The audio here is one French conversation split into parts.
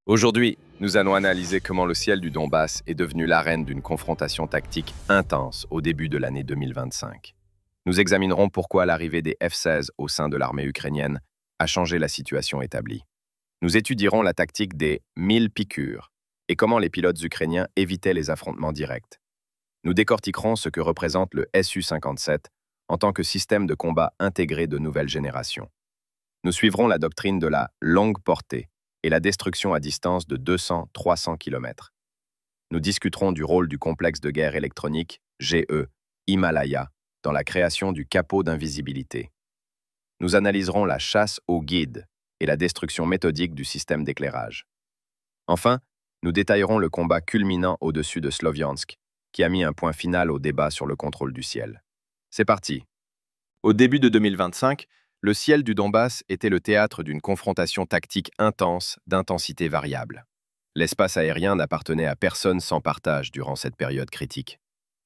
Aujourd'hui, nous allons analyser comment le ciel du Donbass est devenu l'arène d'une confrontation tactique intense au début de l'année 2025. Nous examinerons pourquoi l'arrivée des F-16 au sein de l'armée ukrainienne a changé la situation établie. Nous étudierons la tactique des 1000 piqûres et comment les pilotes ukrainiens évitaient les affrontements directs. Nous décortiquerons ce que représente le Su-57 en tant que système de combat intégré de nouvelle génération. Nous suivrons la doctrine de la longue portée et la destruction à distance de 200-300 km. Nous discuterons du rôle du complexe de guerre électronique GE Himalaya dans la création du capot d'invisibilité. Nous analyserons la chasse aux guides et la destruction méthodique du système d'éclairage. Enfin, nous détaillerons le combat culminant au-dessus de Sloviansk, qui a mis un point final au débat sur le contrôle du ciel. C'est parti. Au début de 2025, le ciel du Donbass était le théâtre d'une confrontation tactique intense d'intensité variable. L'espace aérien n'appartenait à personne sans partage durant cette période critique.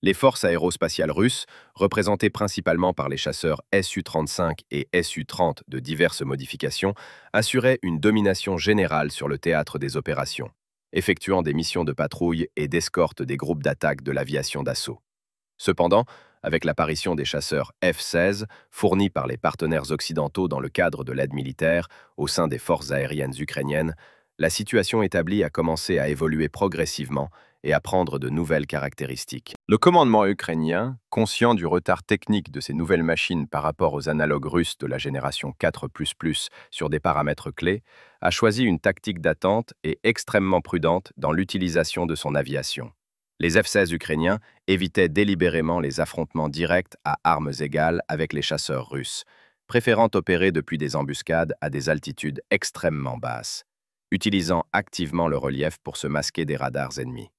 Les forces aérospatiales russes, représentées principalement par les chasseurs Su-35 et Su-30 de diverses modifications, assuraient une domination générale sur le théâtre des opérations, effectuant des missions de patrouille et d'escorte des groupes d'attaque de l'aviation d'assaut. Cependant, avec l'apparition des chasseurs F-16, fournis par les partenaires occidentaux dans le cadre de l'aide militaire au sein des forces aériennes ukrainiennes, la situation établie a commencé à évoluer progressivement et à prendre de nouvelles caractéristiques. Le commandement ukrainien, conscient du retard technique de ces nouvelles machines par rapport aux analogues russes de la génération 4++ sur des paramètres clés, a choisi une tactique d'attente et extrêmement prudente dans l'utilisation de son aviation. Les F-16 ukrainiens évitaient délibérément les affrontements directs à armes égales avec les chasseurs russes, préférant opérer depuis des embuscades à des altitudes extrêmement basses, utilisant activement le relief pour se masquer des radars ennemis.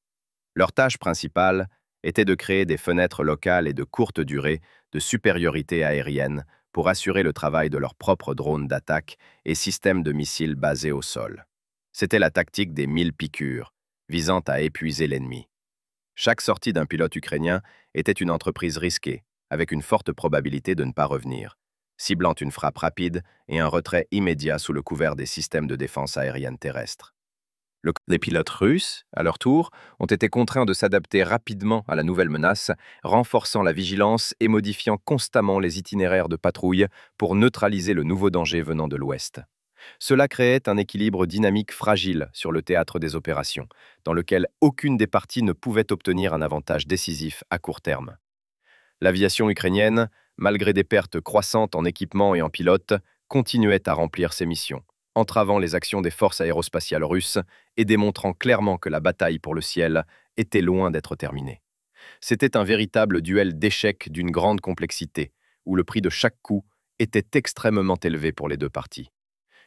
Leur tâche principale était de créer des fenêtres locales et de courte durée de supériorité aérienne pour assurer le travail de leurs propres drones d'attaque et systèmes de missiles basés au sol. C'était la tactique des 1000 piqûres, visant à épuiser l'ennemi. Chaque sortie d'un pilote ukrainien était une entreprise risquée, avec une forte probabilité de ne pas revenir, ciblant une frappe rapide et un retrait immédiat sous le couvert des systèmes de défense aérienne terrestre. Les pilotes russes, à leur tour, ont été contraints de s'adapter rapidement à la nouvelle menace, renforçant la vigilance et modifiant constamment les itinéraires de patrouille pour neutraliser le nouveau danger venant de l'Ouest. Cela créait un équilibre dynamique fragile sur le théâtre des opérations, dans lequel aucune des parties ne pouvait obtenir un avantage décisif à court terme. L'aviation ukrainienne, malgré des pertes croissantes en équipement et en pilotes, continuait à remplir ses missions, entravant les actions des forces aérospatiales russes et démontrant clairement que la bataille pour le ciel était loin d'être terminée. C'était un véritable duel d'échecs d'une grande complexité, où le prix de chaque coup était extrêmement élevé pour les deux parties.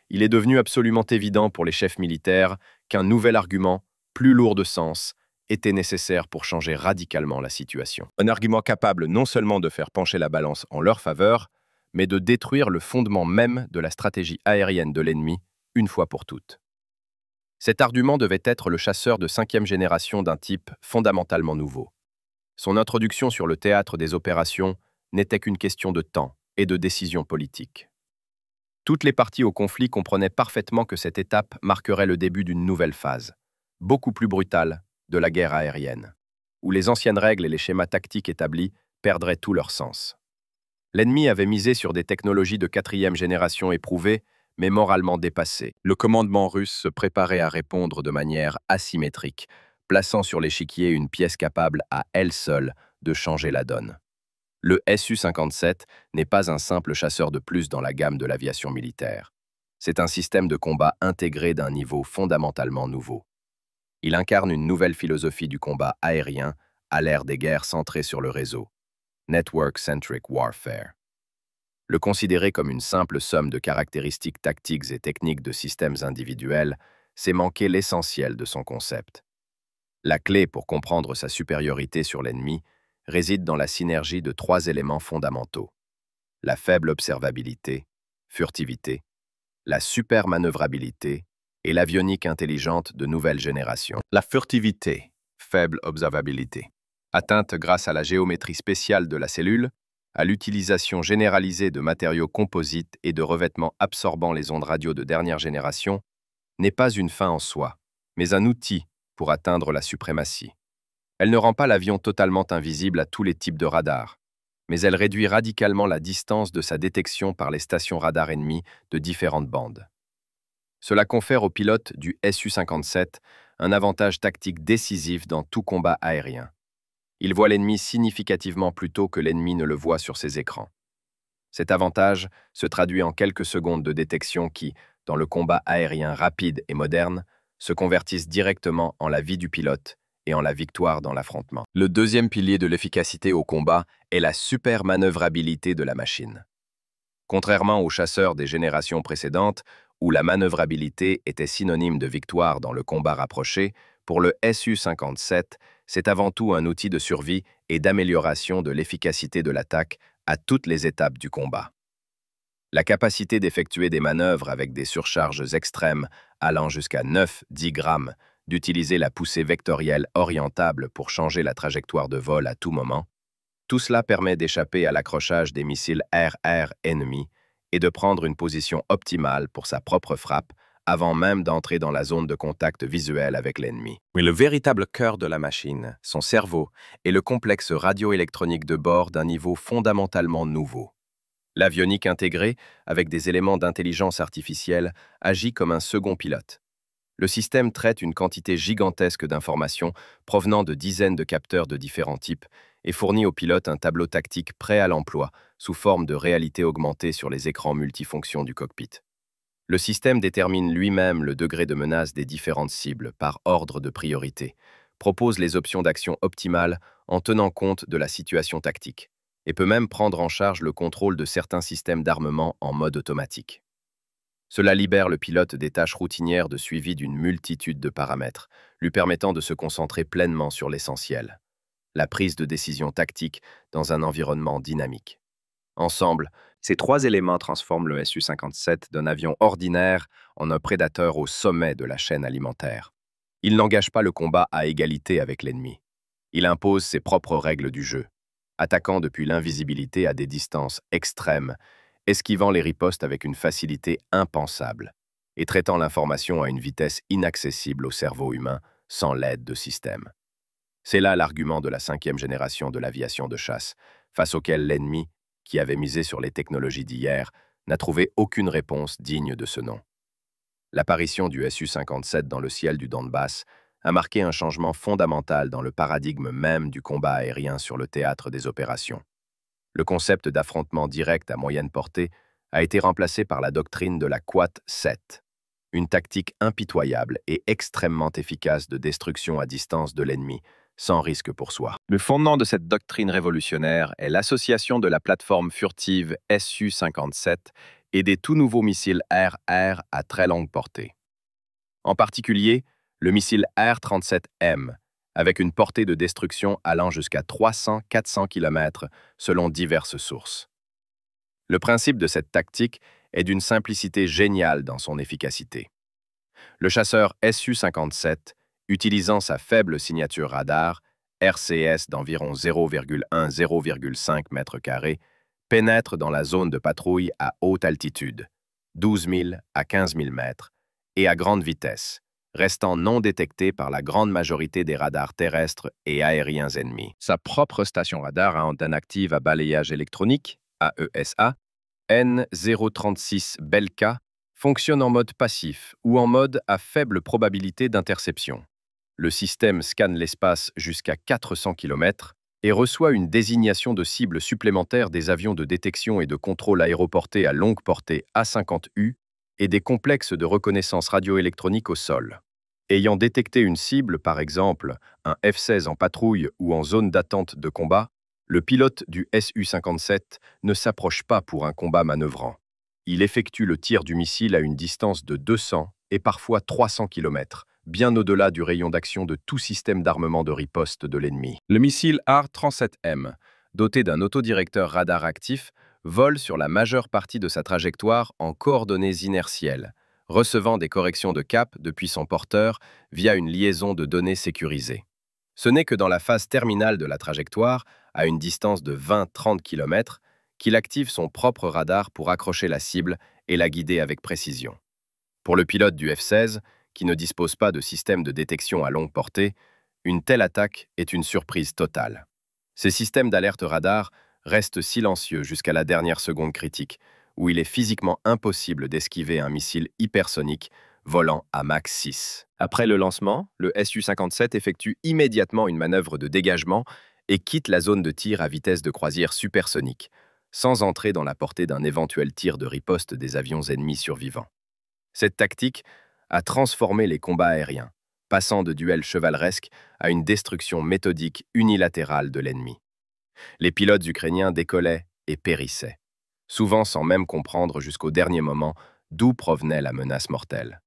Il est devenu absolument évident pour les chefs militaires qu'un nouvel argument, plus lourd de sens, était nécessaire pour changer radicalement la situation. Un argument capable non seulement de faire pencher la balance en leur faveur, mais de détruire le fondement même de la stratégie aérienne de l'ennemi, une fois pour toutes. Cet argument devait être le chasseur de 5e génération d'un type fondamentalement nouveau. Son introduction sur le théâtre des opérations n'était qu'une question de temps et de décision politique. Toutes les parties au conflit comprenaient parfaitement que cette étape marquerait le début d'une nouvelle phase, beaucoup plus brutale, de la guerre aérienne, où les anciennes règles et les schémas tactiques établis perdraient tout leur sens. L'ennemi avait misé sur des technologies de 4e génération éprouvées, mais moralement dépassées. Le commandement russe se préparait à répondre de manière asymétrique, plaçant sur l'échiquier une pièce capable à elle seule de changer la donne. Le Su-57 n'est pas un simple chasseur de plus dans la gamme de l'aviation militaire. C'est un système de combat intégré d'un niveau fondamentalement nouveau. Il incarne une nouvelle philosophie du combat aérien à l'ère des guerres centrées sur le réseau, Network-Centric Warfare. Le considérer comme une simple somme de caractéristiques tactiques et techniques de systèmes individuels, c'est manquer l'essentiel de son concept. La clé pour comprendre sa supériorité sur l'ennemi réside dans la synergie de 3 éléments fondamentaux: la faible observabilité, furtivité, la supermanœuvrabilité et l'avionique intelligente de nouvelle génération. La furtivité, faible observabilité, atteinte grâce à la géométrie spéciale de la cellule, à l'utilisation généralisée de matériaux composites et de revêtements absorbant les ondes radio de dernière génération, n'est pas une fin en soi, mais un outil pour atteindre la suprématie. Elle ne rend pas l'avion totalement invisible à tous les types de radars, mais elle réduit radicalement la distance de sa détection par les stations radars ennemies de différentes bandes. Cela confère aux pilotes du Su-57 un avantage tactique décisif dans tout combat aérien. Ils voient l'ennemi significativement plus tôt que l'ennemi ne le voit sur ses écrans. Cet avantage se traduit en quelques secondes de détection qui, dans le combat aérien rapide et moderne, se convertissent directement en la vie du pilote et en la victoire dans l'affrontement. Le deuxième pilier de l'efficacité au combat est la super manœuvrabilité de la machine. Contrairement aux chasseurs des générations précédentes, où la manœuvrabilité était synonyme de victoire dans le combat rapproché, pour le Su-57, c'est avant tout un outil de survie et d'amélioration de l'efficacité de l'attaque à toutes les étapes du combat. La capacité d'effectuer des manœuvres avec des surcharges extrêmes allant jusqu'à 9-10 grammes, d'utiliser la poussée vectorielle orientable pour changer la trajectoire de vol à tout moment, tout cela permet d'échapper à l'accrochage des missiles air-air ennemis et de prendre une position optimale pour sa propre frappe avant même d'entrer dans la zone de contact visuel avec l'ennemi. Mais le véritable cœur de la machine, son cerveau, est le complexe radioélectronique de bord d'un niveau fondamentalement nouveau. L'avionique intégrée, avec des éléments d'intelligence artificielle, agit comme un second pilote. Le système traite une quantité gigantesque d'informations provenant de dizaines de capteurs de différents types et fournit au pilote un tableau tactique prêt à l'emploi sous forme de réalité augmentée sur les écrans multifonctions du cockpit. Le système détermine lui-même le degré de menace des différentes cibles par ordre de priorité, propose les options d'action optimales en tenant compte de la situation tactique, et peut même prendre en charge le contrôle de certains systèmes d'armement en mode automatique. Cela libère le pilote des tâches routinières de suivi d'une multitude de paramètres, lui permettant de se concentrer pleinement sur l'essentiel, la prise de décision tactique dans un environnement dynamique. Ensemble, ces trois éléments transforment le Su-57 d'un avion ordinaire en un prédateur au sommet de la chaîne alimentaire. Il n'engage pas le combat à égalité avec l'ennemi. Il impose ses propres règles du jeu, attaquant depuis l'invisibilité à des distances extrêmes, esquivant les ripostes avec une facilité impensable et traitant l'information à une vitesse inaccessible au cerveau humain sans l'aide de systèmes. C'est là l'argument de la 5e génération de l'aviation de chasse, face auquel l'ennemi, qui avait misé sur les technologies d'hier, n'a trouvé aucune réponse digne de ce nom. L'apparition du Su-57 dans le ciel du Donbass a marqué un changement fondamental dans le paradigme même du combat aérien sur le théâtre des opérations. Le concept d'affrontement direct à moyenne portée a été remplacé par la doctrine de la Quat-7, une tactique impitoyable et extrêmement efficace de destruction à distance de l'ennemi, sans risque pour soi. Le fondement de cette doctrine révolutionnaire est l'association de la plateforme furtive Su-57 et des tout nouveaux missiles air-air à très longue portée. En particulier, le missile R-37M, avec une portée de destruction allant jusqu'à 300-400 km selon diverses sources. Le principe de cette tactique est d'une simplicité géniale dans son efficacité. Le chasseur Su-57, utilisant sa faible signature radar, RCS d'environ 0,1-0,5 m², pénètre dans la zone de patrouille à haute altitude, 12 000 à 15 000 mètres, et à grande vitesse, restant non détecté par la grande majorité des radars terrestres et aériens ennemis. Sa propre station radar à antenne active à balayage électronique, AESA, N036 Belka, fonctionne en mode passif ou en mode à faible probabilité d'interception. Le système scanne l'espace jusqu'à 400 km et reçoit une désignation de cible supplémentaire des avions de détection et de contrôle aéroportés à longue portée A-50U et des complexes de reconnaissance radioélectronique au sol. Ayant détecté une cible, par exemple un F-16 en patrouille ou en zone d'attente de combat, le pilote du Su-57 ne s'approche pas pour un combat manœuvrant. Il effectue le tir du missile à une distance de 200 et parfois 300 km, bien au-delà du rayon d'action de tout système d'armement de riposte de l'ennemi. Le missile R-37M, doté d'un autodirecteur radar actif, vole sur la majeure partie de sa trajectoire en coordonnées inertielles, recevant des corrections de cap depuis son porteur via une liaison de données sécurisée. Ce n'est que dans la phase terminale de la trajectoire, à une distance de 20-30 km, qu'il active son propre radar pour accrocher la cible et la guider avec précision. Pour le pilote du F-16, qui ne dispose pas de système de détection à longue portée, une telle attaque est une surprise totale. Ces systèmes d'alerte radar restent silencieux jusqu'à la dernière seconde critique, où il est physiquement impossible d'esquiver un missile hypersonique volant à Mach 6. Après le lancement, le Su-57 effectue immédiatement une manœuvre de dégagement et quitte la zone de tir à vitesse de croisière supersonique, sans entrer dans la portée d'un éventuel tir de riposte des avions ennemis survivants. Cette tactique a transformé les combats aériens, passant de duels chevaleresques à une destruction méthodique unilatérale de l'ennemi. Les pilotes ukrainiens décollaient et périssaient, souvent sans même comprendre jusqu'au dernier moment d'où provenait la menace mortelle.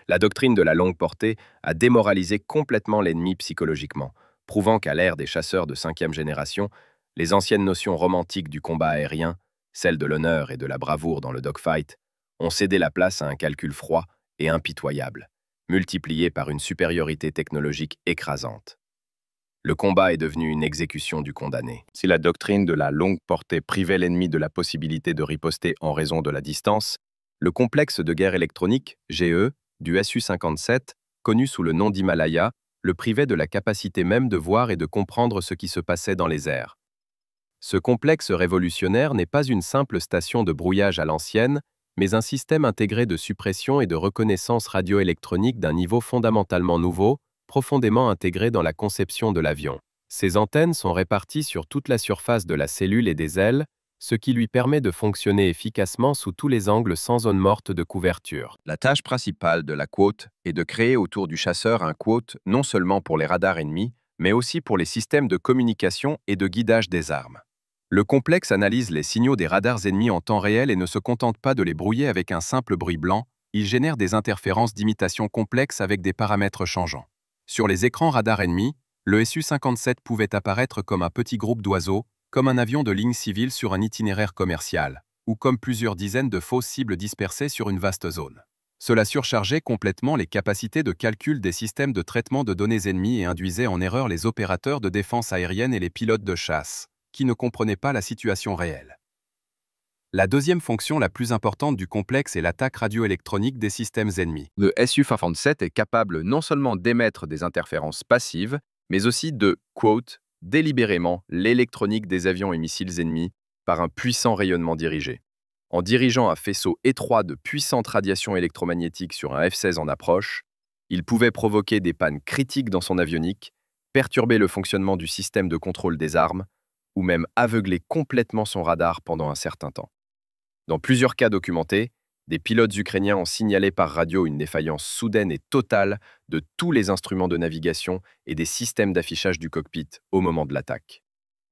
La doctrine de la longue portée a démoralisé complètement l'ennemi psychologiquement, prouvant qu'à l'ère des chasseurs de 5e génération, les anciennes notions romantiques du combat aérien, celles de l'honneur et de la bravoure dans le dogfight, ont cédé la place à un calcul froid et impitoyable, multiplié par une supériorité technologique écrasante. Le combat est devenu une exécution du condamné. Si la doctrine de la longue portée privait l'ennemi de la possibilité de riposter en raison de la distance, le complexe de guerre électronique, GE, du Su-57, connu sous le nom d'Himalaya, le privait de la capacité même de voir et de comprendre ce qui se passait dans les airs. Ce complexe révolutionnaire n'est pas une simple station de brouillage à l'ancienne, mais un système intégré de suppression et de reconnaissance radioélectronique d'un niveau fondamentalement nouveau, profondément intégré dans la conception de l'avion. Ces antennes sont réparties sur toute la surface de la cellule et des ailes, ce qui lui permet de fonctionner efficacement sous tous les angles sans zone morte de couverture. La tâche principale de la quote est de créer autour du chasseur un quote non seulement pour les radars ennemis, mais aussi pour les systèmes de communication et de guidage des armes. Le complexe analyse les signaux des radars ennemis en temps réel et ne se contente pas de les brouiller avec un simple bruit blanc, il génère des interférences d'imitation complexes avec des paramètres changeants. Sur les écrans radars ennemis, le Su-57 pouvait apparaître comme un petit groupe d'oiseaux, comme un avion de ligne civile sur un itinéraire commercial, ou comme plusieurs dizaines de fausses cibles dispersées sur une vaste zone. Cela surchargeait complètement les capacités de calcul des systèmes de traitement de données ennemies et induisait en erreur les opérateurs de défense aérienne et les pilotes de chasse, qui ne comprenaient pas la situation réelle. La deuxième fonction la plus importante du complexe est l'attaque radioélectronique des systèmes ennemis. Le Su-57 est capable non seulement d'émettre des interférences passives, mais aussi de, quote, délibérément l'électronique des avions et missiles ennemis par un puissant rayonnement dirigé. En dirigeant un faisceau étroit de puissantes radiations électromagnétiques sur un F-16 en approche, il pouvait provoquer des pannes critiques dans son avionique, perturber le fonctionnement du système de contrôle des armes, ou même aveugler complètement son radar pendant un certain temps. Dans plusieurs cas documentés, des pilotes ukrainiens ont signalé par radio une défaillance soudaine et totale de tous les instruments de navigation et des systèmes d'affichage du cockpit au moment de l'attaque.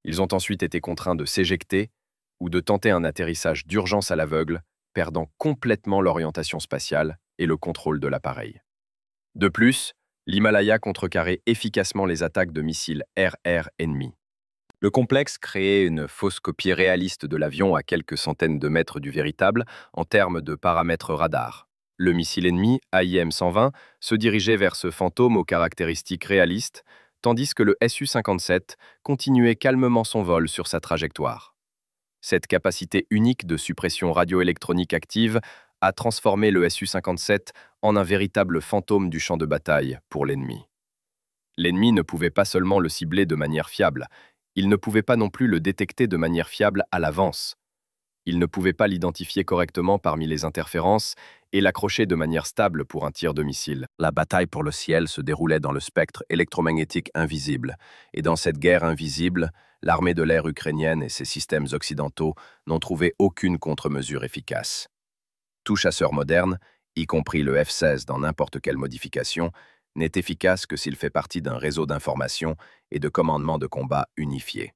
Ils ont ensuite été contraints de s'éjecter ou de tenter un atterrissage d'urgence à l'aveugle, perdant complètement l'orientation spatiale et le contrôle de l'appareil. De plus, l'Himalaya contrecarrait efficacement les attaques de missiles RR ennemis. Le complexe créait une fausse copie réaliste de l'avion à quelques centaines de mètres du véritable en termes de paramètres radar. Le missile ennemi, AIM-120, se dirigeait vers ce fantôme aux caractéristiques réalistes, tandis que le Su-57 continuait calmement son vol sur sa trajectoire. Cette capacité unique de suppression radioélectronique active a transformé le Su-57 en un véritable fantôme du champ de bataille pour l'ennemi. L'ennemi ne pouvait pas seulement le cibler de manière fiable, il ne pouvait pas non plus le détecter de manière fiable à l'avance. Il ne pouvait pas l'identifier correctement parmi les interférences et l'accrocher de manière stable pour un tir de missile. La bataille pour le ciel se déroulait dans le spectre électromagnétique invisible, et dans cette guerre invisible, l'armée de l'air ukrainienne et ses systèmes occidentaux n'ont trouvé aucune contre-mesure efficace. Tout chasseur moderne, y compris le F-16 dans n'importe quelle modification, n'est efficace que s'il fait partie d'un réseau d'information et de commandement de combat unifié.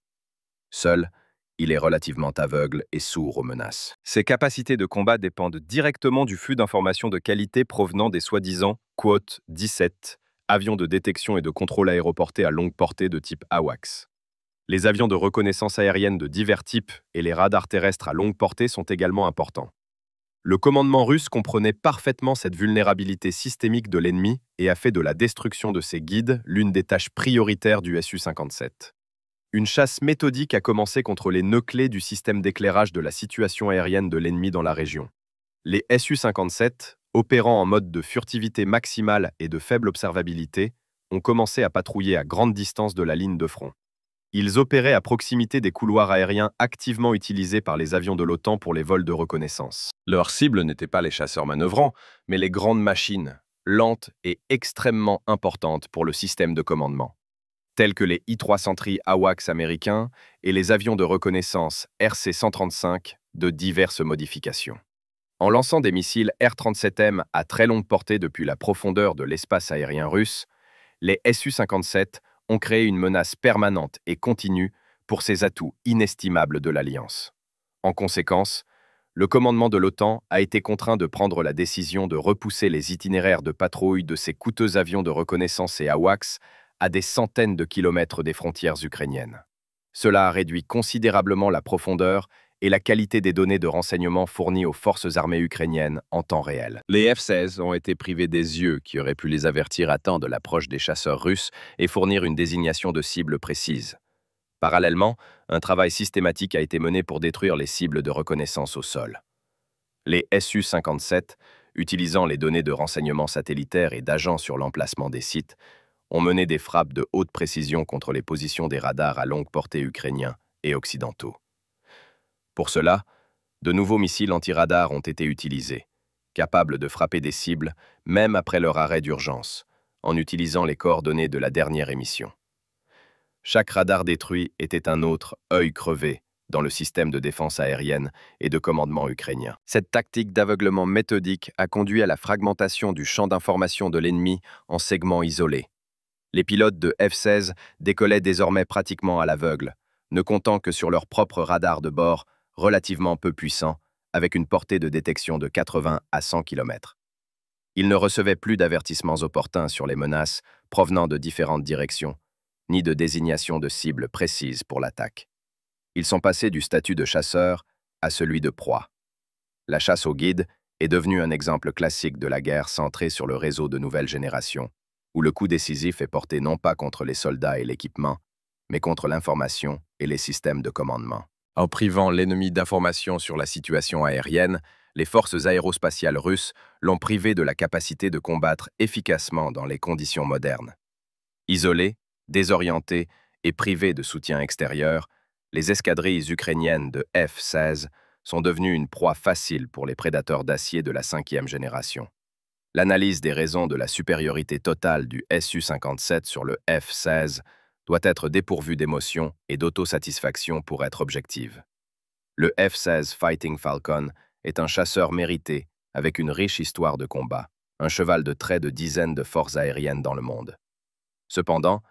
Seul, il est relativement aveugle et sourd aux menaces. Ses capacités de combat dépendent directement du flux d'informations de qualité provenant des soi-disant quote 17, avions de détection et de contrôle aéroportés à longue portée de type AWACS. Les avions de reconnaissance aérienne de divers types et les radars terrestres à longue portée sont également importants. Le commandement russe comprenait parfaitement cette vulnérabilité systémique de l'ennemi et a fait de la destruction de ses guides l'une des tâches prioritaires du Su-57. Une chasse méthodique a commencé contre les nœuds clés du système d'éclairage de la situation aérienne de l'ennemi dans la région. Les Su-57, opérant en mode de furtivité maximale et de faible observabilité, ont commencé à patrouiller à grande distance de la ligne de front. Ils opéraient à proximité des couloirs aériens activement utilisés par les avions de l'OTAN pour les vols de reconnaissance. Leur cible n'était pas les chasseurs manœuvrants, mais les grandes machines, lentes et extrêmement importantes pour le système de commandement, tels que les I-330 AWACS américains et les avions de reconnaissance RC-135 de diverses modifications. En lançant des missiles R-37M à très longue portée depuis la profondeur de l'espace aérien russe, les Su-57 ont créé une menace permanente et continue pour ces atouts inestimables de l'Alliance. En conséquence, le commandement de l'OTAN a été contraint de prendre la décision de repousser les itinéraires de patrouille de ces coûteux avions de reconnaissance et AWACS à des centaines de kilomètres des frontières ukrainiennes. Cela a réduit considérablement la profondeur et la qualité des données de renseignement fournies aux forces armées ukrainiennes en temps réel. Les F-16 ont été privés des yeux qui auraient pu les avertir à temps de l'approche des chasseurs russes et fournir une désignation de cible précise. Parallèlement, un travail systématique a été mené pour détruire les cibles de reconnaissance au sol. Les Su-57, utilisant les données de renseignement satellitaires et d'agents sur l'emplacement des sites, ont mené des frappes de haute précision contre les positions des radars à longue portée ukrainiens et occidentaux. Pour cela, de nouveaux missiles anti-radars ont été utilisés, capables de frapper des cibles même après leur arrêt d'urgence, en utilisant les coordonnées de la dernière émission. Chaque radar détruit était un autre œil crevé dans le système de défense aérienne et de commandement ukrainien. Cette tactique d'aveuglement méthodique a conduit à la fragmentation du champ d'information de l'ennemi en segments isolés. Les pilotes de F-16 décollaient désormais pratiquement à l'aveugle, ne comptant que sur leur propre radar de bord, relativement peu puissant, avec une portée de détection de 80 à 100 km. Ils ne recevaient plus d'avertissements opportuns sur les menaces provenant de différentes directions, ni de désignation de cibles précises pour l'attaque. Ils sont passés du statut de chasseur à celui de proie. La chasse au guide est devenue un exemple classique de la guerre centrée sur le réseau de nouvelle génération, où le coup décisif est porté non pas contre les soldats et l'équipement, mais contre l'information et les systèmes de commandement. En privant l'ennemi d'informations sur la situation aérienne, les forces aérospatiales russes l'ont privé de la capacité de combattre efficacement dans les conditions modernes. Isolés, désorientés et privés de soutien extérieur, les escadrilles ukrainiennes de F-16 sont devenues une proie facile pour les prédateurs d'acier de la 5e génération. L'analyse des raisons de la supériorité totale du Su-57 sur le F-16 doit être dépourvue d'émotion et d'autosatisfaction pour être objective. Le F-16 Fighting Falcon est un chasseur mérité avec une riche histoire de combat, un cheval de trait de dizaines de forces aériennes dans le monde. Cependant,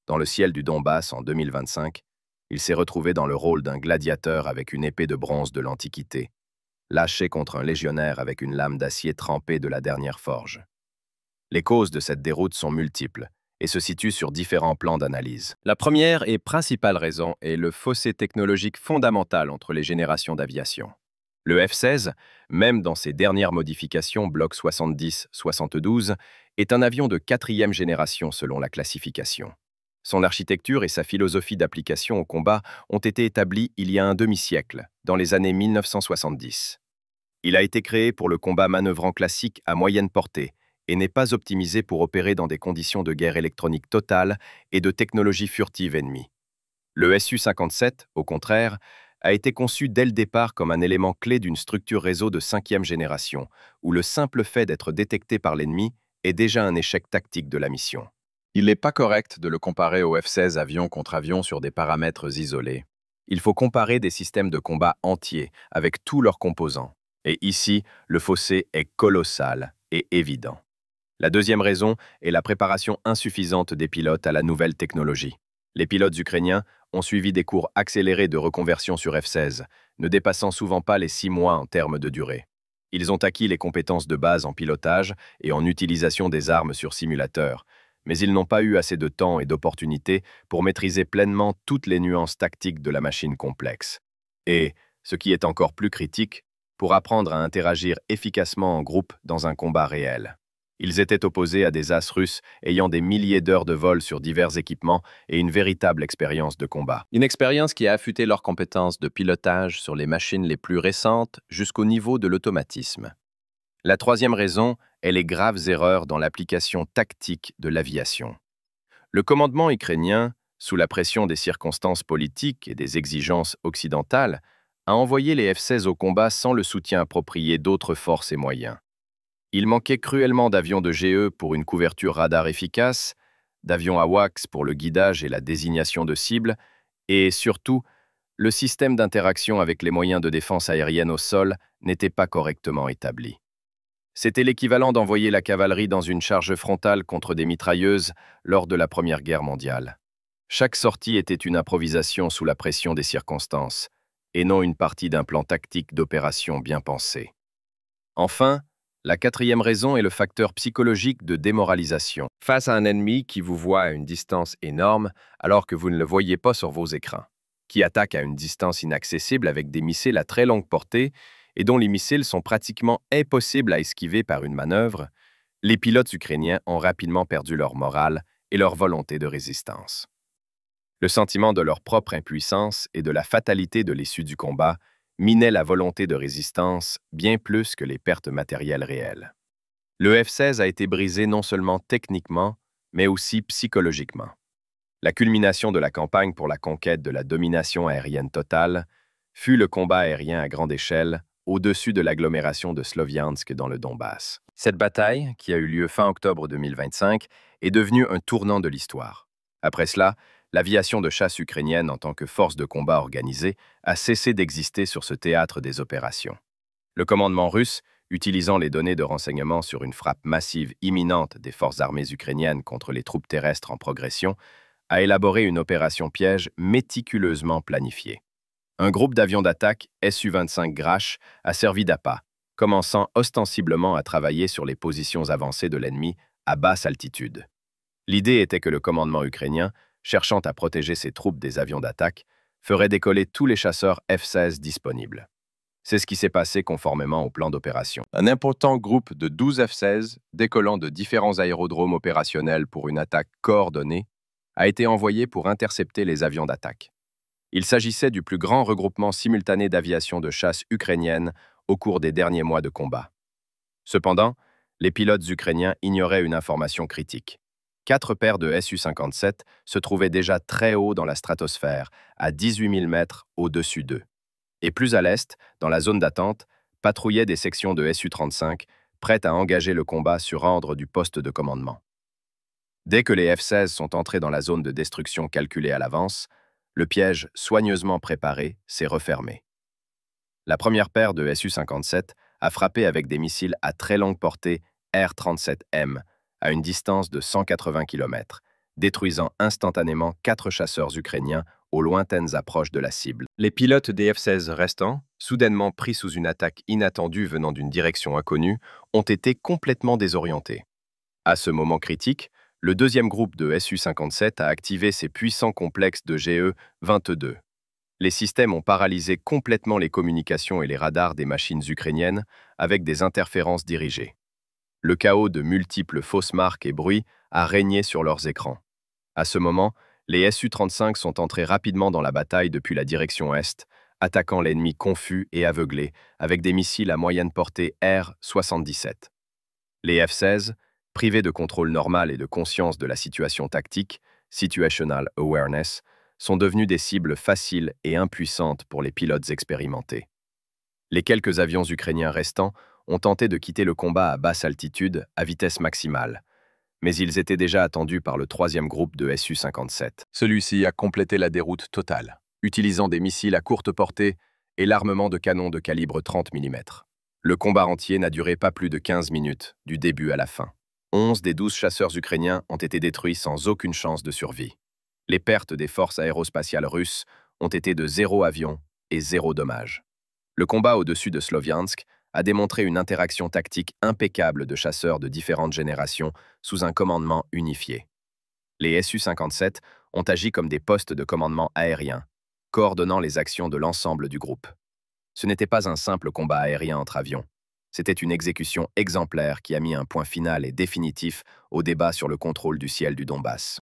dans le ciel du Donbass en 2025, il s'est retrouvé dans le rôle d'un gladiateur avec une épée de bronze de l'Antiquité, lâché contre un légionnaire avec une lame d'acier trempée de la dernière forge. Les causes de cette déroute sont multiples et se situent sur différents plans d'analyse. La première et principale raison est le fossé technologique fondamental entre les générations d'aviation. Le F-16, même dans ses dernières modifications Block 70-72, est un avion de 4e génération selon la classification. Son architecture et sa philosophie d'application au combat ont été établies il y a un demi-siècle, dans les années 1970. Il a été créé pour le combat manœuvrant classique à moyenne portée et n'est pas optimisé pour opérer dans des conditions de guerre électronique totale et de technologie furtive ennemie. Le Su-57, au contraire, a été conçu dès le départ comme un élément clé d'une structure réseau de 5e génération, où le simple fait d'être détecté par l'ennemi est déjà un échec tactique de la mission. Il n'est pas correct de le comparer au F-16 avion contre avion sur des paramètres isolés. Il faut comparer des systèmes de combat entiers, avec tous leurs composants. Et ici, le fossé est colossal et évident. La deuxième raison est la préparation insuffisante des pilotes à la nouvelle technologie. Les pilotes ukrainiens ont suivi des cours accélérés de reconversion sur F-16, ne dépassant souvent pas les 6 mois en termes de durée. Ils ont acquis les compétences de base en pilotage et en utilisation des armes sur simulateur, mais ils n'ont pas eu assez de temps et d'opportunités pour maîtriser pleinement toutes les nuances tactiques de la machine complexe. Et, ce qui est encore plus critique, pour apprendre à interagir efficacement en groupe dans un combat réel. Ils étaient opposés à des as russes ayant des milliers d'heures de vol sur divers équipements et une véritable expérience de combat. Une expérience qui a affûté leurs compétences de pilotage sur les machines les plus récentes jusqu'au niveau de l'automatisme. La troisième raison est les graves erreurs dans l'application tactique de l'aviation. Le commandement ukrainien, sous la pression des circonstances politiques et des exigences occidentales, a envoyé les F-16 au combat sans le soutien approprié d'autres forces et moyens. Il manquait cruellement d'avions de GE pour une couverture radar efficace, d'avions AWACS pour le guidage et la désignation de cibles, et surtout, le système d'interaction avec les moyens de défense aérienne au sol n'était pas correctement établi. C'était l'équivalent d'envoyer la cavalerie dans une charge frontale contre des mitrailleuses lors de la Première Guerre mondiale. Chaque sortie était une improvisation sous la pression des circonstances, et non une partie d'un plan tactique d'opération bien pensé. Enfin, la quatrième raison est le facteur psychologique de démoralisation. Face à un ennemi qui vous voit à une distance énorme alors que vous ne le voyez pas sur vos écrans, qui attaque à une distance inaccessible avec des missiles à très longue portée et dont les missiles sont pratiquement impossibles à esquiver par une manœuvre, les pilotes ukrainiens ont rapidement perdu leur morale et leur volonté de résistance. Le sentiment de leur propre impuissance et de la fatalité de l'issue du combat minait la volonté de résistance bien plus que les pertes matérielles réelles. Le F-16 a été brisé non seulement techniquement, mais aussi psychologiquement. La culmination de la campagne pour la conquête de la domination aérienne totale fut le combat aérien à grande échelle au-dessus de l'agglomération de Sloviansk dans le Donbass. Cette bataille, qui a eu lieu fin octobre 2025, est devenue un tournant de l'histoire. Après cela, l'aviation de chasse ukrainienne en tant que force de combat organisée a cessé d'exister sur ce théâtre des opérations. Le commandement russe, utilisant les données de renseignement sur une frappe massive imminente des forces armées ukrainiennes contre les troupes terrestres en progression, a élaboré une opération piège méticuleusement planifiée. Un groupe d'avions d'attaque Su-25 Grach a servi d'appât, commençant ostensiblement à travailler sur les positions avancées de l'ennemi à basse altitude. L'idée était que le commandement ukrainien, cherchant à protéger ses troupes des avions d'attaque, ferait décoller tous les chasseurs F-16 disponibles. C'est ce qui s'est passé conformément au plan d'opération. Un important groupe de 12 F-16, décollant de différents aérodromes opérationnels pour une attaque coordonnée, a été envoyé pour intercepter les avions d'attaque. Il s'agissait du plus grand regroupement simultané d'aviation de chasse ukrainienne au cours des derniers mois de combat. Cependant, les pilotes ukrainiens ignoraient une information critique. 4 paires de Su-57 se trouvaient déjà très haut dans la stratosphère, à 18 000 mètres au-dessus d'eux. Et plus à l'est, dans la zone d'attente, patrouillaient des sections de Su-35, prêtes à engager le combat sur ordre du poste de commandement. Dès que les F-16 sont entrés dans la zone de destruction calculée à l'avance, le piège soigneusement préparé s'est refermé. La première paire de Su-57 a frappé avec des missiles à très longue portée R-37M à une distance de 180 km, détruisant instantanément 4 chasseurs ukrainiens aux lointaines approches de la cible. Les pilotes des F-16 restants, soudainement pris sous une attaque inattendue venant d'une direction inconnue, ont été complètement désorientés. À ce moment critique, le deuxième groupe de Su-57 a activé ses puissants complexes de GE-22. Les systèmes ont paralysé complètement les communications et les radars des machines ukrainiennes avec des interférences dirigées. Le chaos de multiples fausses marques et bruits a régné sur leurs écrans. À ce moment, les Su-35 sont entrés rapidement dans la bataille depuis la direction est, attaquant l'ennemi confus et aveuglé avec des missiles à moyenne portée R-77. Les F-16, privés de contrôle normal et de conscience de la situation tactique, situational awareness, sont devenus des cibles faciles et impuissantes pour les pilotes expérimentés. Les quelques avions ukrainiens restants ont tenté de quitter le combat à basse altitude, à vitesse maximale, mais ils étaient déjà attendus par le troisième groupe de Su-57. Celui-ci a complété la déroute totale, utilisant des missiles à courte portée et l'armement de canons de calibre 30 mm. Le combat entier n'a duré pas plus de 15 minutes, du début à la fin. 11 des 12 chasseurs ukrainiens ont été détruits sans aucune chance de survie. Les pertes des forces aérospatiales russes ont été de 0 avion et 0 dommage. Le combat au-dessus de Sloviansk a démontré une interaction tactique impeccable de chasseurs de différentes générations sous un commandement unifié. Les Su-57 ont agi comme des postes de commandement aérien, coordonnant les actions de l'ensemble du groupe. Ce n'était pas un simple combat aérien entre avions. C'était une exécution exemplaire qui a mis un point final et définitif au débat sur le contrôle du ciel du Donbass.